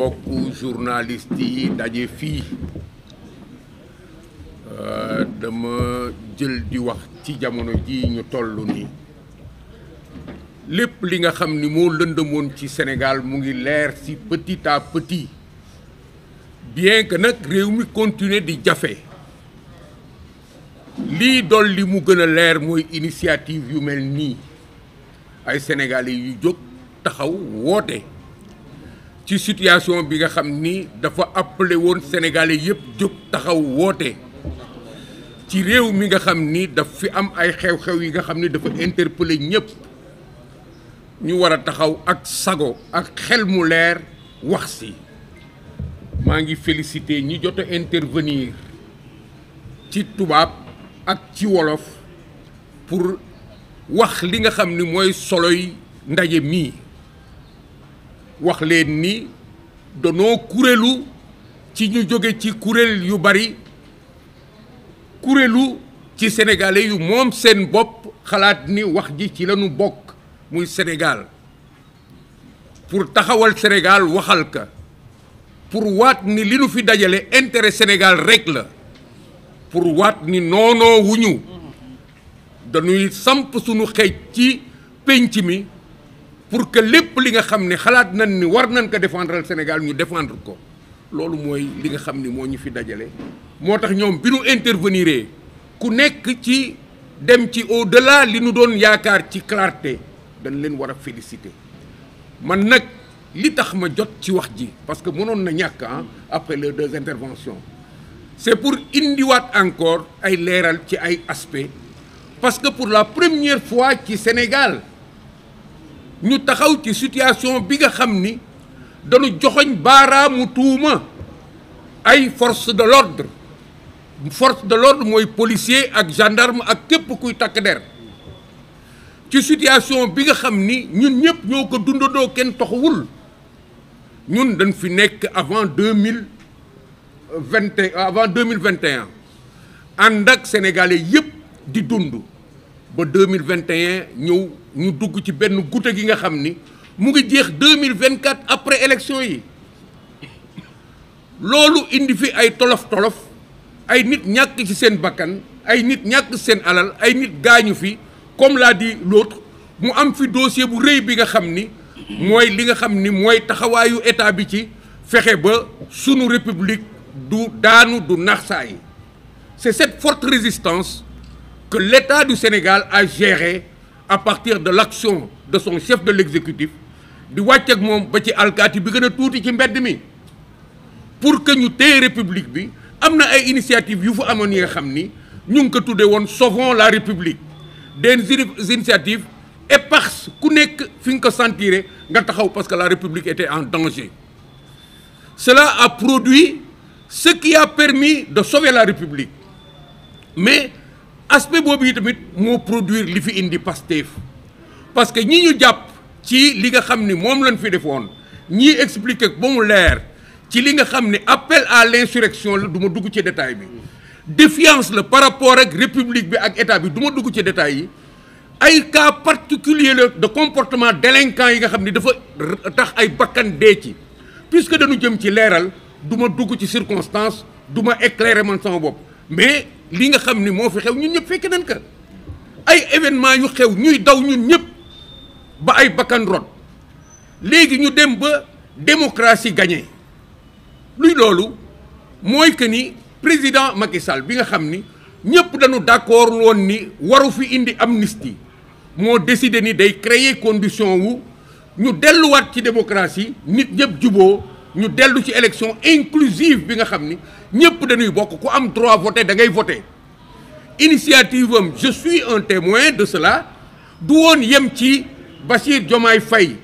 mbokku journaliste yi daje fii dama jël di wax ci jamono ji ñu toll nii lépp li nga xam ni moo lëndëmoon ci Sénégal mu ngi leer ci petit à petit bien que nag réew mi continuer di jafe lii dolli mu gën a leer mooy initiative yu mel nii ay sénégalais yu jóg taxaw woote ci situation bi nga xam ni dafa appelé woon sénégalais yëpp jóg taxaw woote ci réew mi nga xam ni daf fi am ay xew-xew yi nga xam ni dafa interpellé ñëpp ñu war a taxaw ak sago ak xel mu leer wax si maa ngi félicité ñi jot a intervenir ci tubaab ak ci wolof pour wax li nga xam ni mooy soloy ndaje mii wax leen ni danoo kuréelu ci ñu jóge ci kuréel yu bari kuréelu ci sénégalais yu moom seen bopp xalaat ni wax ji ci lañu bokk muy Sénégal pour taxawal Sénégal waxal ka pour waat ni li nu fi dajale intérêt Sénégal rek la pour waat ni noonoo wuñu dañuy samp suñu xeej ci pénc mi pour que lépp li nga xam ne xalaat nañ ni war nañ ko défendre Sénégal ñu défendre ko loolu mooy li nga xam ni moo ñu fi dajale moo tax ñoom bi nu intervenir ku nekk ci dem ci au-delà li nu doon yaakaar ci clarté dañ leen war a féliciter man nag li tax ma jot ci wax ji parce que mënoon na ñàkk après les deux interventions c'est pour indiwaat encore ay leeral ci ay aspects parce que pour la première fois ci Sénégal ñu taxaw ci situation bi nga xam ni dañu joxoñ baaraamu tuuma ay force de l'ordre mooy policier ak gendarme ak képp kuy takk der ci situation bi nga xam ni ñun ñëpp ñoo ko dundandoo kenn toxuwul ñun dañ fi nekk avant 2021 ànd ak sénégalais yëpp di dund ba 2021 ñëw ñu dugg ci benn goutte gi nga xam ni mu ngi jeex 2024 après élection yi loolu indi fi ay tolof-tolof ay nit ñàkk ci seen bakkan ay nit ñàkk seen alal ay nit gaañu fi comme l'a dit l'autre mu am fi dossier bu rëy bi nga xam ni mooy li nga xam ni mooy taxawaayu état bi ci fexe ba sunu république du daanu du nax saa yi c'est cette forte résistance que l'État du Sénégal a géré à partir de l'action de son chef de l'exécutif di wàcc ak moom ba ci alkaati bi gën a tuuti ci mbedd mi pour que ñu téye république bi am na ay initiatives yu fa amoon yi nga xam ni ñu ngi ko tuddee woon sauvons la république des initiatives éparses ku nekk fi nga ko sentiré nga taxaw parce que la république était en danger. Cela a produit ce qui a permis de sauver la république mais aspect boobu yi tamit moo produire li fi indi Pastef parce que ñi ñu jàpp ci li nga xam ni moom lañ fi defoon ñii expliquer ba mu leer ci li nga xam ni appel à l'insurrection la du ma dugg ci détail bi défiance la par rapport ak république bi ak état bi du ma dugg ci détail yi ay cas particulier la de comportement délinquant yi nga xam ni dafa tax ay bakkan dee ci puisque dañu jëm ci leeral du ma dugg ci circonstance du ma éclairer man sama bopp mais li nga xam ni moo fi xew ñun ñëpp fekk nañ ko ay événements yu xew ñuy daw ñun ñëpp ba ay bakkan rot léegi ñu dem ba démocratie gagné luy loolu mooy que ni président Macky Sall bi nga xam ni ñëpp dañu d'accord woon ni waru fi indi amnistie moo décidé ni day créer condition wu ñu delluwaat ci démocratie nit ñëpp juboo ñu dellu ci élection inclusive bi nga xam ni ñëpp dañuy bokk ku am droit voter da ngay voter initiative am je suis un témoin de cela du woon yem ci Bassirou Diomaye Faye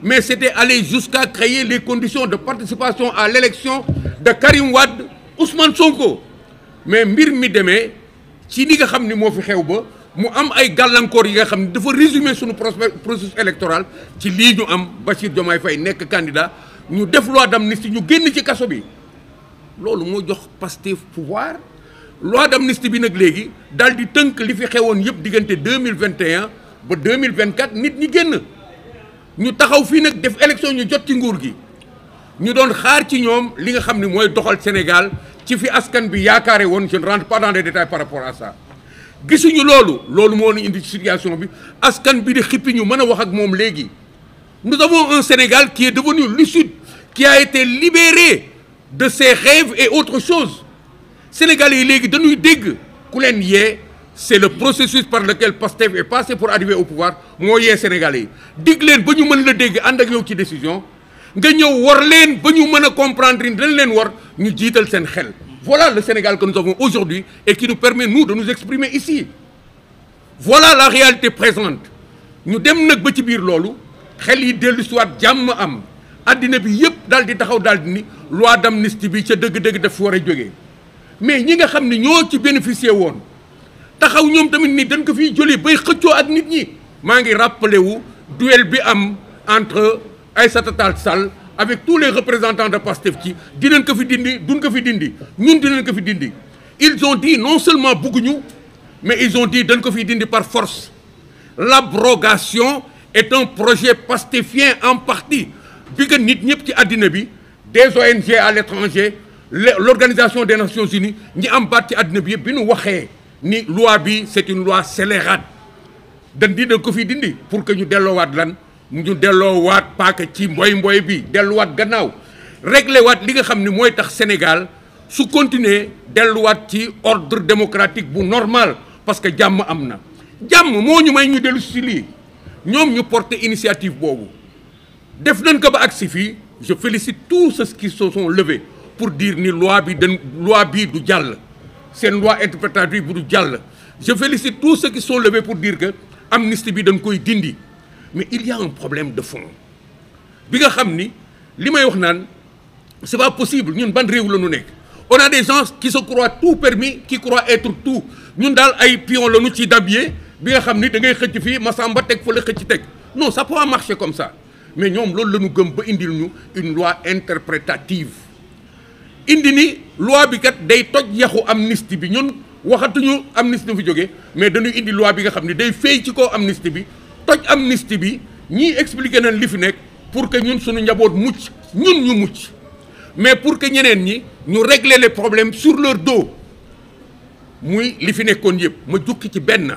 mais c'était aller jusqu'à créer les conditions de participation à l'élection de Karim Wade Ousmane Sonko mais mbir mi demee ci li nga xam ni moo fi xew ba mu am ay gàllankoor yi nga xam ni dafa résumer suñu processus électoral ci lii ñu am Bassirou Diomaye Faye nekk candidat ñu def loi d'amnistie ñu génn ci kaso bi loolu moo jox Pastef pouvoir loi d'amnistie bi nag léegi daal di tënk li fi xewoon yëpp diggante 2021 ba 2024 nit ñi génn ñu taxaw fii nag def élection ñu jot ci nguur gi ñu doon xaar ci ñoom li nga xam ne mooy doxal Sénégal ci fi askan bi yaakaare woon. Je ne rentre pas dans les détails par rapport à ça. gisuñu loolu moo ñu indi situation bi askan bi di xippi ñu mën a wax ak moom léegi. Nous avons un Sénégal qui est devenu lucide, qui a été libéré de ses rêves et autre chose. Sénégalais yi léegi dañuy dégg ku leen yee. C'est le processus par lequel Pastef est passé pour arriver au pouvoir moo yee Sénégalais yi dig leen ba ñu mën la dégg ànd ak yow ci décision nga ñëw war leen ba ñu mën a comprendre ni dañ leen war ñu jiital seen xel. Voilà le Sénégal que nous avons aujourd'hui et qui nous permet nous de nous exprimer ici. Voilà la réalité présente. ñu dem nag ba ci biir loolu xel yi dellu si waat jàmm am addina bi yëpp daal di taxaw daal di ni loi d'amnistie bi ca dëgg-dëgg daf fi war a jógee mais ñi nga xam ne ñoo ci bénéficier woon. taxaw ñoom tamit ni dañ ko fiy jëlee bay xëccoo ak nit ñi maa ngi rappelé wu duel bi am entre Aïssata Tall Sall avec tous les représentants de Pastef ci dinañ ko fi dindi duñ ko fi dindi ñun dinañ ko fi dindi. Ils ont dit non seulement bëgguñu mais ils ont dit dañ ko fi dindi par force. L'abrogation est un projet pastéfien en partie bi nga nit ñëpp ci àddina bi des ONG à l'étranger l'Organisation des Nations Unies ñi am baat ci àddina bi yëpp bi nu waxee. ni loi bi c'est une loi scélérate dañ ko fi dindi pour que ñu delloowaat lan ñu delloowaat paaka ci mboy bi delluwaat gannaaw réglé waat li nga xam ni mooy tax Sénégal su continuer delluwaat ci ordre démocratique bu normal parce que jàmm am na. jàmm moo ñu may ñu dellu si lii ñoom ñu porter initiative boobu def nañ ko ba agsi fii je félicite tous ceux qui se sont levés pour dire ni loi bi du jàll. seen loi interprétative bu du jàll je félicite tous ceux qui sont levés pour dire que amnistie bi dañ koy dindi mais il y a un problème de fond bi nga xam ni li may wax naan c'est pas possible ñun ban réew la ñu nekk on a des gens qui se croient tout permis qui croient être tout ñun daal ay pion la ñu ci dabier bi nga xam ni da ngay xëcc fii Massamba teg fa la xëcc teg non ça peut pas marcher comme ça mais ñoom loolu la ñu gëm ba indil ñu une loi interprétative indi ni loi bi kat day toj yaxu amnistie bi ñun waxatuñu amnistie fi jógee mais dañuy indi loi bi nga xam ne day fay ci kaw amnistie bi toj amnistie bi ñii expliqué nañ li fi nekk pour que ñun suñu njaboot mucc ñun ñu mucc mais pour que ñeneen ñi ñu régler les problèmes sur leur dos muy li fi nekkoon yëpp ma jukki ci benn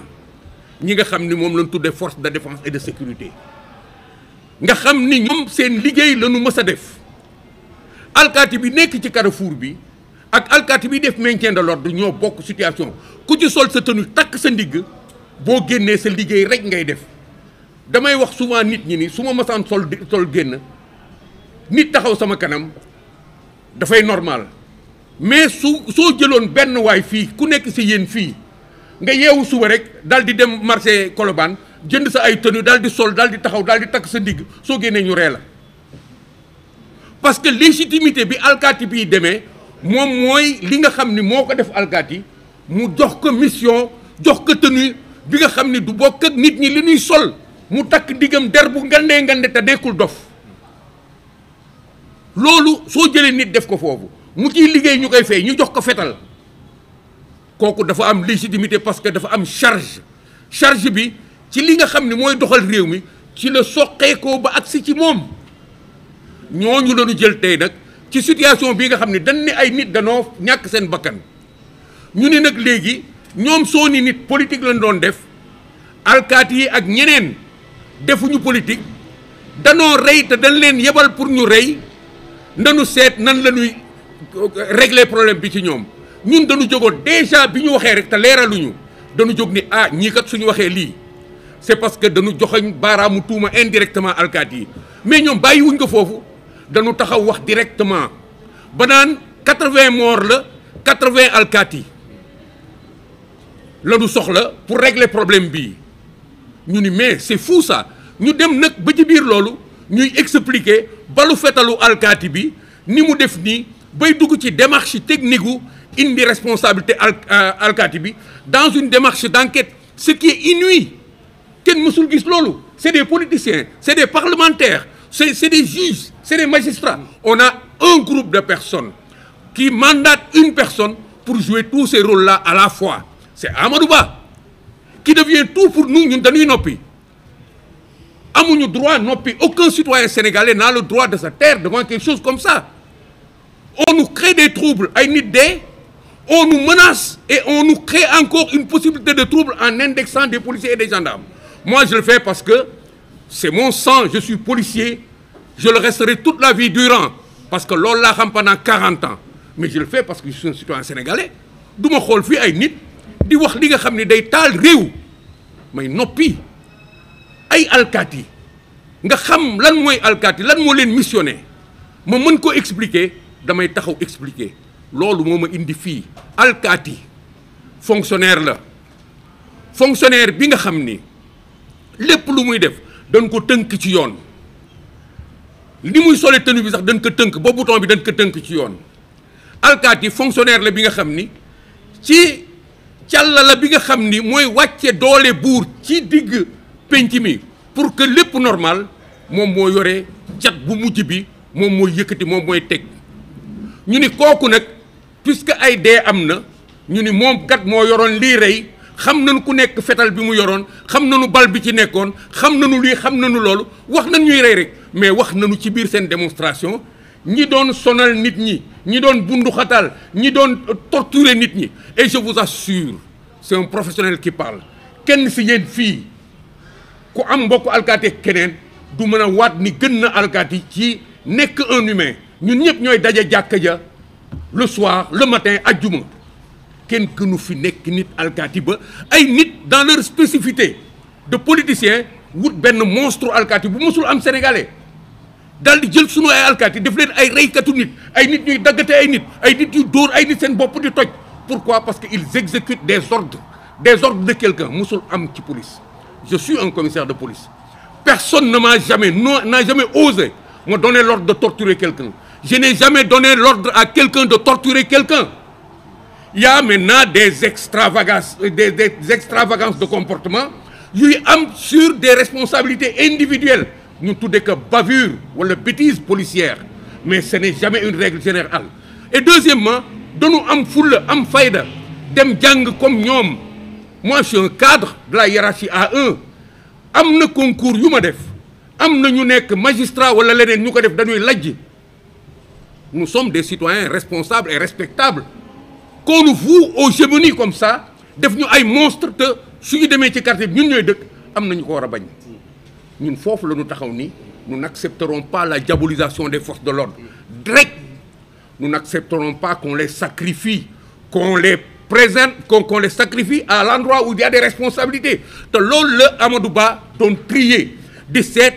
ñi nga xam ni moom lañ tuddee force de défense et de sécurité nga xam ni ñoom seen liggéey la ñu mës a def. alkaati bi nekk ci carrefour bi ak alkaati bi def maintien de l'ordre ñoo bokk situation ku ci sol sa tenue takk sa ndigg boo génnee sa liggéey rek ngay def damay wax souvent nit ñi ni su ma masaan sol génn nit taxaw sama kanam dafay normal mais soo jëloon benn waay fii ku nekk si yéen fii nga yeewu suba rek daal di dem marché Colobane jënd sa ay tenue daal di sol daal di taxaw daal di takk sa ndigg soo génnee ñu ree la parce que légitimité bi alkaati bi demee moom mooy li nga xam ni moo ko def alkaati mu jox ko mission jox ko tenue bi nga xam ni du bokk ak nit ñi li ñuy sol mu takk diggam der bu ngande te nekkul dof loolu soo jëlee nit def ko foofu mu ciy liggéey ñu koy fay ñu jox ko fetal kooku dafa am légitimité parce que dafa am charge bi ci li nga xam ni mooy doxal réew mi ci la soqeekoo ba agsi ci moom ñooñu lañu jël tey nag ci situation bii nga xam ne dañ ne ay nit danoo ñàkk seen bakkan ñu ne nag léegi ñoom soo ni nit politique lañ doon def alkaati yi ak ñeneen defuñu politique danoo rey te dañ leen yebal pour ñu rey nanu seet nan la ñuy régler problème bi ci ñoom ñun dañu jógoon déjà bi ñu waxee rek te leeraluñu dañu jóg ni ñii kat suñu waxee lii c'est parce que dañu joxoñ baaraamu tuuma indirectement alkaati yi mais ñoom bàyyiwuñ ko foofu dañu taxaw wax directement ba naan 80 morts la 80 alkaati la ñu soxla pour régler problème bii ñu ni mais c'est fou ça ñu dem nag ba ci biir loolu ñuy expliquer balu fetalu alkaati bi ni mu def nii bay dugg ci démarche technique gu indi responsabilité alkaati bi dans une démarche d'enquête ce qui est inouï kenn mësul gis loolu c'est des politiciens c'est des parlementaires c'est des juges c'est des magistrats on a un groupe de personnes qui mandatent une personne pour jouer tous ces rôles-là à la fois c'est Amadou Ba qui devient tout pour nous ñun dañuy noppi amuñu droit noppi. Aucun citoyen sénégalais n'a le droit de se taire devant quelque chose comme ça. On nous crée des troubles ay nit dee, on nous menace et on nous crée encore une possibilité de trouble en indexant des policiers et des gendarmes. Moi je le fais parce que c'est mon sang, je suis policier, je le resterai toute la vie durant parce que loolu laa xam pendant 40 ans. Mais je le fais parce que je suis un citoyen sénégalais. du ma xool fii ay nit di wax li nga xam ne day taal réew may noppi. ay alkaati nga xam lan mooy alkaati lan moo leen missionné ma mën ko expliquer damay taxaw expliquer loolu moo ma indi fii. alkaati fonctionnaire la, fonctionnaire bi nga xam ni lépp lu muy def dañ ko tënk ci yoon, li muy sole tenue bi sax dañ ko tënk ba bouton bi dañ ko tënk ci yoon. alkaati fonctionnaire la bi nga xam ni ci càlla la bi nga xam ni mooy wàcce doole buur ci digg penc mi pour que lépp normal moom moo yore cat bu mujj bi, moom mooy yëkkati, moom mooy teg. ñu ni kooku nag puisque ay dee am na ñu ni moom kat moo yoroon lii rey, xam nañu ku nekk fetal bi mu yoroon, xam nañu bal bi ci nekkoon, xam nañu lii xam nañu loolu, wax nañ ñuy rey rek mais wax nañu ci biir seen démonstration ñi doon sonal nit ñi, ñi doon bunduxatal, ñi doon torturer nit ñi. Et je vous assure, c'est un professionnel qui parle. kenn si yéen fii ku am mbokk alkaati keneen du mën a waat ni gën na alkaati ci nekk un humain. ñun ñëpp ñooy daje jàkka ja le soir le matin ajjuma, kenn gënu fi nekk nit alkaati ba ay nit dans leur spécificité de politicien wut benn monstre alkaati bu mësul am sénégalais daal di jël sunu ay alkaati def leen ay reykatu nit, ay nit ñuy daggate ay nit yu dóor ay nit seen bopp di toj. Pourquoi? Parce qu'ils exécutent des ordres de quelqu'un. Mësul am ci police. Je suis un commissaire de police. Personne ne m'a jamais, n'a jamais osé me donner l'ordre de torturer quelqu'un. Je n'ai jamais donné l'ordre à quelqu'un de torturer quelqu'un. Il y a maintenant des extravagances de comportement yuy am sur des responsabilités individuelles. Ñu tuddee que bavure wala bêtise policière, mais ce n'est jamais une règle générale. Et deuxièmement, dañu am fulla am fayda dem jàng comme ñoom. Moi je suis un cadre de la hiérarchie A1, am na concours yu ma def, am na ñu nekk magistrat wala leneen ñu ko def dañuy lajj. Nous sommes des citoyens responsables et respectables. Qu'on nous voue aux gémonies comme ça def ñu ay monstres te suñu demee ci quartier bi ñun ñooy dëkk am na ñu ko war a bañ. ñun foofu la ñu taxaw ni nous n'accepterons pas la diabolisation des forces de l'ordre. Direct, nous n'accepterons pas qu'on les sacrifie, qu'on les présente, qu'on les sacrifie à l'endroit où il y a des responsabilités. te loolu la Amadou Ba doon trier di seet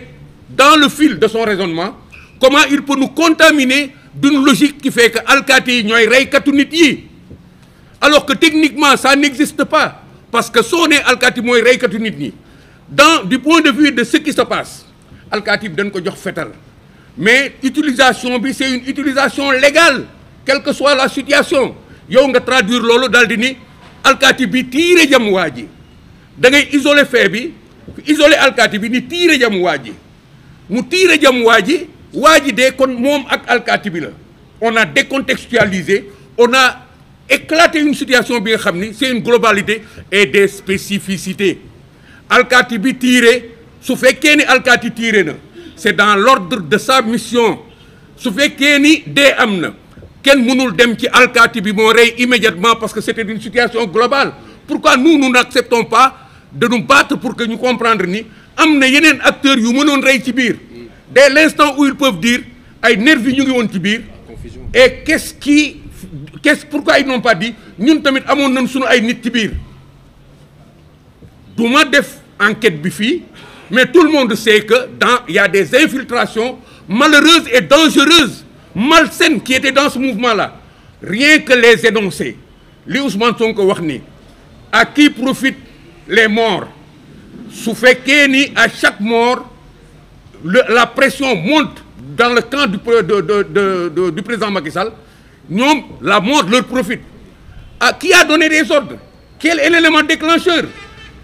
dans le fil de son raisonnement comment il peut nous contaminer d'une logique qui fait que alkaati yi ñooy reykatu nit yi, alors que techniquement ça n'existe pas. Parce que soo nee alkaati mooy reykatu nit ñi du point de vue de ce qui se passe, alkaati bi dañ ko jox fetal, mais utilisation bi c'est une utilisation légale quelle que soit la situation. yow nga traduire loolu daal di ni alkaati bi tiire jam waa ji, da ngay isoler fait bi, isoler alkaati bi ni tiire jam waa ji, mu tiire jam waa ji dee kon moom ak alkaati bi la. On a décontextualisé, on a éclaté une situation bi nga xam ni c'est une globalité et des spécificités. alkaati bi tiire su fekkee ni alkaati tiire na c'est dans l'ordre de sa mission. su fekkee ni dee am na kenn mënul dem ci alkaati bi moo rey immédiatement parce que c'était une situation globale. Pourquoi nous n'acceptons pas de nous battre pour que ñu comprendre ni am na yeneen acteurs yu mënoon rey ci biir dès l'instant où ils peuvent dire ay nervis ñu ngi woon ci biir. Et pourquoi ils n'ont pas dit ñun tamit amoon nañ sunu ay nit ci biir. du ma def enquête bi fii, mais tout le monde sait que il y a des infiltrations malheureuses et dangereuses, malsaines qui étaient dans ce mouvement-là. Rien que les énoncer li Ousmane Sonko wax ni à qui profitent les morts, su fekkee ni à chaque mort la pression monte dans le camp du président Macky Sall, ñoom la mort leur profite. À qui a donné des ordres? Quel est l'élément déclencheur?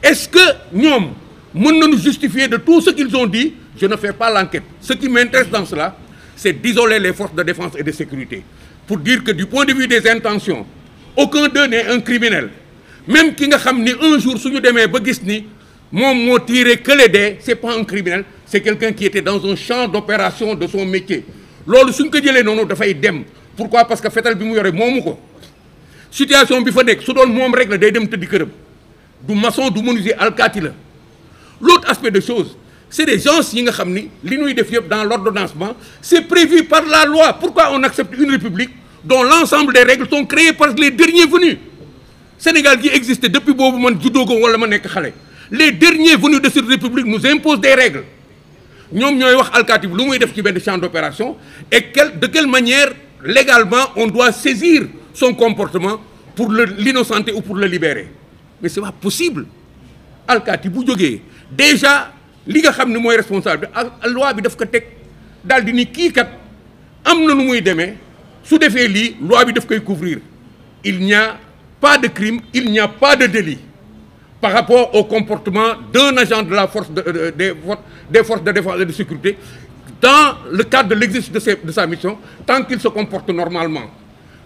Est-ce que ñoom mën nañu justifier de tout ce qu'ils ont dit? Je ne fais pas l'enquête. Ce qui m'intéresse dans cela, c'est d'isoler les forces de défense et de sécurité pour dire que du point de vue des intentions, aucun d'eux n'est un criminel. Même ki nga xam ni un jour suñu demee ba gis ni moom moo tiré que les dés, c'est pas un criminel, c'est quelqu'un qui était dans un champ d'opération de son métier. loolu suñ ko jëlee noonu dafay dem. Pourquoi? Parce que fetal bi mu yore moomu ko. Situation bi fa nekk su doon moom rek la day dem tëddi këram. Du maçon du menuisier alkaati la. L'autre aspect de choses, c'est des gens yi nga xam ni li ñuy def yëpp dans l'ordonnancement, c'est prévu par la loi. Pourquoi on accepte une république dont l'ensemble des règles sont créées par les derniers venus? Sénégal qui existait depuis boobu man juddoogo wala ma nekk xale. Les derniers venus de cette république nous imposent des règles. ñoom ñooy wax alkaati bi lu muy def ci benn champ d'opération et de quelle manière légalement on doit saisir son comportement pour l'innocenter ou pour le libérer. Mais c'est pas possible. Alkaati bu jógee déjà li nga xam ne mooy responsable bi loi bi daf ko teg daal di ni kii kat am na nu muy demee su defee lii loi bi daf koy couvrir. Il n'y a pas de crime, il n'y a pas de délit par rapport au comportement d'un agent de la force des forces de défense et de sécurité dans le cadre de l'exercice de sa mission, tant qu'il se comporte normalement.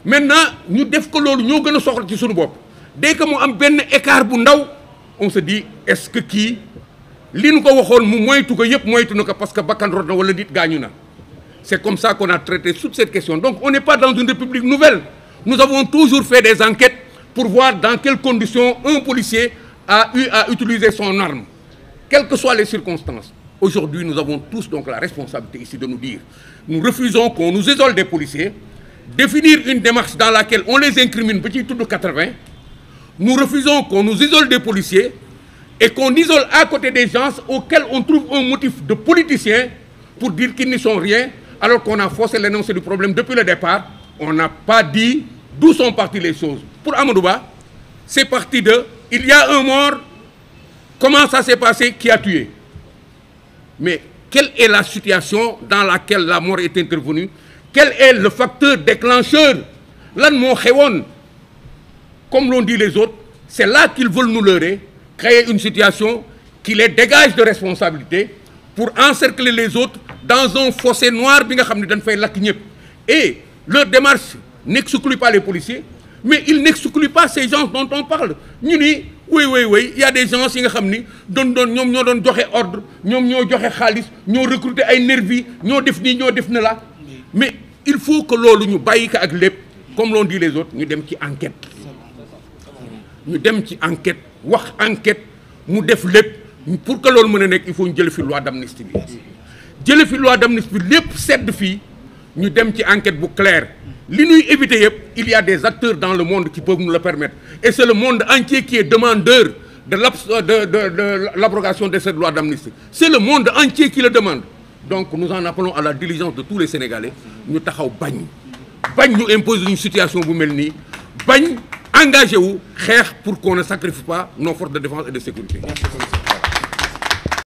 Maintenant ñu def ko loolu ñoo gën a soxla ci suñu bopp. Dès que mu am benn écart bu ndaw on se dit est-ce que kii li ñu ko waxoon mu moytu ko yëpp moytu na ko parce que bakkan rot na wala nit gaañu na. C'est comme ça qu'on a traité toute cette question. Donc on n'est pas dans une république nouvelle. Nous avons toujours fait des enquêtes pour voir dans quelles conditions un policier a eu à utiliser son arme, quelles que soient les circonstances. Aujourd'hui, nous avons tous donc la responsabilité ici de nous dire, nous refusons qu'on nous isole des policiers, définir une démarche dans laquelle on les incrimine, petit tout de 80. Nous refusons qu'on nous isole des policiers et qu'on isole à côté des gens auxquels on trouve un motif de politicien pour dire qu'ils ne sont rien, alors qu'on a forcé l'énoncé du problème depuis le départ. On n'a pas dit d'où sont parties les choses. Pour Amadou Ba, c'est parti de il y a un mort, comment ça s'est passé, qui a tué? Mais quelle est la situation dans laquelle la mort est intervenue? Quel est le facteur déclencheur? Lan moo xewoon? Comme l'ont dit les autres, c'est là qu'ils veulent nous leurrer, créer une situation qui les dégage de responsabilité pour encercler les autres dans un fossé noir bi nga xam ne dañ fay lakk ñëpp. Et leur démarche n'exclut pas les policiers, mais il n'exclut pas ces gens dont on parle. ñu ni oui il y a des gens yi nga xam ni ñoom ñoo doon joxe ordre, ñoom ñoo joxe xaalis, ñoo recruter ay nervis, ñoo def nii ñoo def na la. Mais il faut que loolu ñu bàyyi ko ak lépp comme l'ont dit les autres ñu dem ci enquête. ñu dem ci enquête wax enquête mu def lépp pour que loolu mën a nekk il faut ñu jële fi loi d'amnistie bi. jële fi loi d'amnistie bi lépp sedd fii ñu dem ci enquête bu claire. li ñuy éviter yëpp il y a des acteurs dans le monde qui peuvent nous le permettre et c'est le monde entier qui est demandeur de l'abrogation de cette loi d'amnistie. C'est le monde entier qui le demande. Donc nous en appelons à la diligence de tous les Sénégalais ñu taxaw bañ ñu imposer une situation bu mel nii bañ engagé wu xeex pour qu'on ne sacrifie pas nos forces de défense et de sécurité.